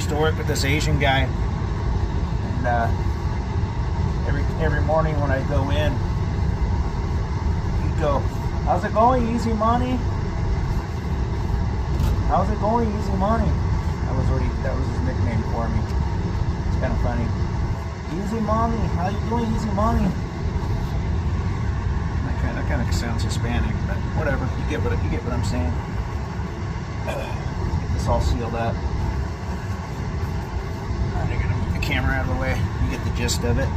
used to work with this Asian guy, and every morning when I go in, he'd go, "How's it going, Easy Money? How's it going, Easy Money?" That was his nickname for me. It's kind of funny. Easy Money, how you doing, Easy Money? That kind of sounds Hispanic, but whatever. You get what I'm saying. Get this all sealed up. I'm gonna move the camera out of the way. You get the gist of it.